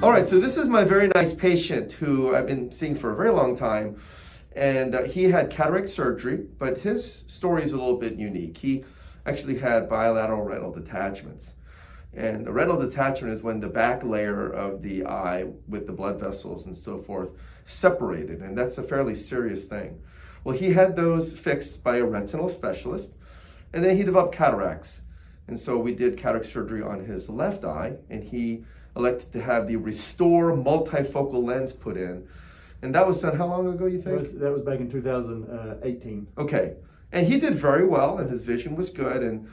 All right, so this is my very nice patient who I've been seeing for a very long time, and he had cataract surgery, but his story is a little bit unique. He actually had bilateral retinal detachments. And a retinal detachment is when the back layer of the eye with the blood vessels and so forth separated, and that's a fairly serious thing. Well, he had those fixed by a retinal specialist, and then he developed cataracts. And so we did cataract surgery on his left eye, and he elected to have the Restor multifocal lens put in. And that was done how long ago, you think? That was back in 2018. Okay. And he did very well, and his vision was good. And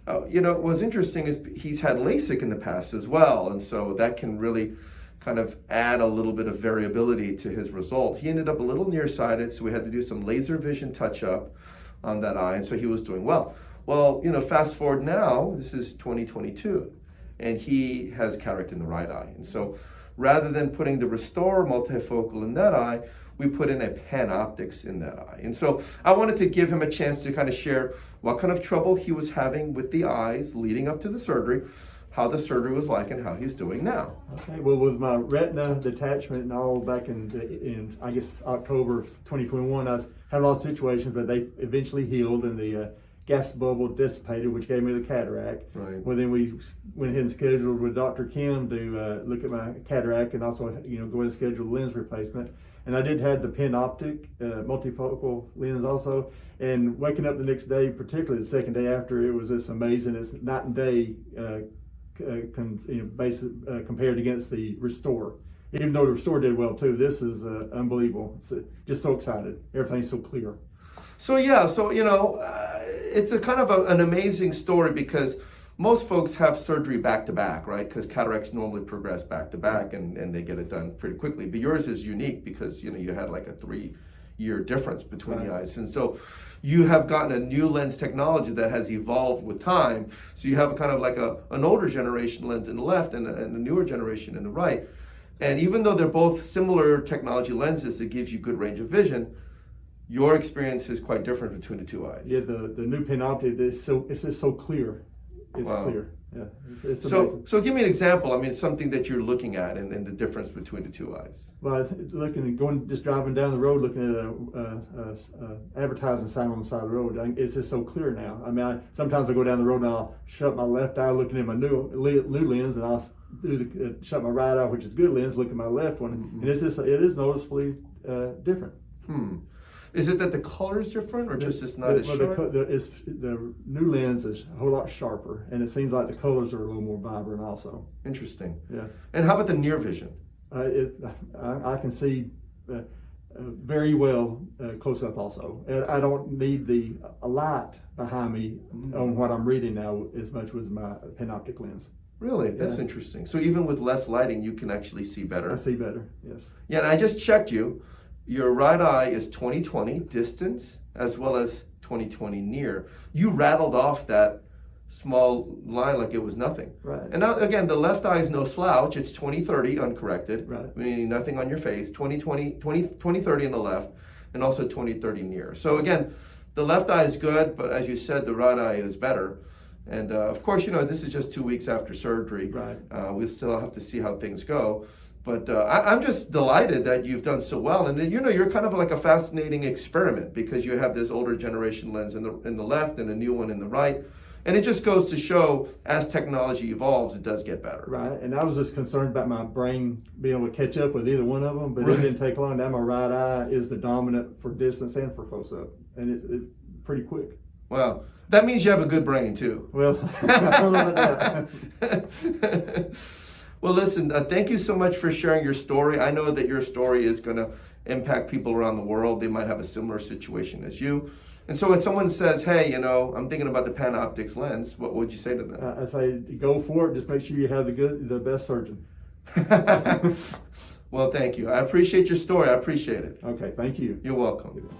what was interesting is he's had LASIK in the past as well, and so that can really kind of add a little bit of variability to his result. He ended up a little nearsighted, so we had to do some laser vision touch-up on that eye, and so he was doing well. Well, fast forward now, this is 2022, and he has cataract in the right eye. And so rather than putting the Restor multifocal in that eye, we put in a Panoptix in that eye. And so I wanted to give him a chance to kind of share what kind of trouble he was having with the eyes leading up to the surgery, how the surgery was like, and how he's doing now. Okay, well, with my retina detachment and all back in I guess October of 2021, I was having a lot of situations, but they eventually healed, and the gas bubble dissipated, which gave me the cataract. Right. Well, then we went ahead and scheduled with Dr. Kim to look at my cataract and also, go ahead and schedule lens replacement. And I did have the Panoptix multifocal lens also. And waking up the next day, particularly the second day after, it was just amazing. It's night and day compared against the Restor. Even though the Restor did well too, this is unbelievable. It's just so excited. Everything's so clear. So yeah, it's a kind of an amazing story, because most folks have surgery back to back, right? Because cataracts normally progress back to back, and they get it done pretty quickly. But yours is unique because you had like a 3-year difference between the eyes, and so you have gotten a new lens technology that has evolved with time. So you have a kind of like an older generation lens in the left and a newer generation in the right. And even though they're both similar technology lenses that gives you good range of vision, your experience is quite different between the two eyes. Yeah, the new Panoptix it's just so clear. It's clear. Yeah, it's amazing. So give me an example. I mean, something that you're looking at and the difference between the two eyes. Well, just driving down the road, looking at a advertising sign on the side of the road, it's just so clear now. I mean, sometimes I go down the road and I'll shut my left eye looking at my new lens, and I'll shut my right eye, which is good lens, look at my left one, and it is noticeably different. Is it that the color is different, or just it's not as sharp? The new lens is a whole lot sharper, and it seems like the colors are a little more vibrant also. Interesting. Yeah. And how about the near vision? I can see very well close up also. I don't need a light behind me on what I'm reading now as much with my Panoptix lens. Really? That's interesting. So even with less lighting, you can actually see better. I see better, yes. Yeah, and I just checked you. Your right eye is 20/20 distance as well as 20/20 near. You rattled off that small line like it was nothing. Right. And now, again, the left eye is no slouch. It's 20/30 uncorrected, right, meaning nothing on your face. 20/30 on the left, and also 20/30 near. So again, the left eye is good, but as you said, the right eye is better. And of course, this is just 2 weeks after surgery. Right. We still have to see how things go. But I'm just delighted that you've done so well. And you're kind of like a fascinating experiment, because you have this older generation lens in the left and a new one in the right. And it just goes to show, as technology evolves, it does get better. Right, and I was just concerned about my brain being able to catch up with either one of them, but it didn't take long. Now my right eye is the dominant for distance and for close-up, and it's pretty quick. Wow. That means you have a good brain, too. Well, I don't know about that. Well, listen, thank you so much for sharing your story. I know that your story is going to impact people around the world. They might have a similar situation as you. And so when someone says, hey, I'm thinking about the Panoptix lens, what would you say to them? I say, go for it. Just make sure you have the best surgeon. Well, thank you. I appreciate your story. I appreciate it. Okay, thank you. You're welcome.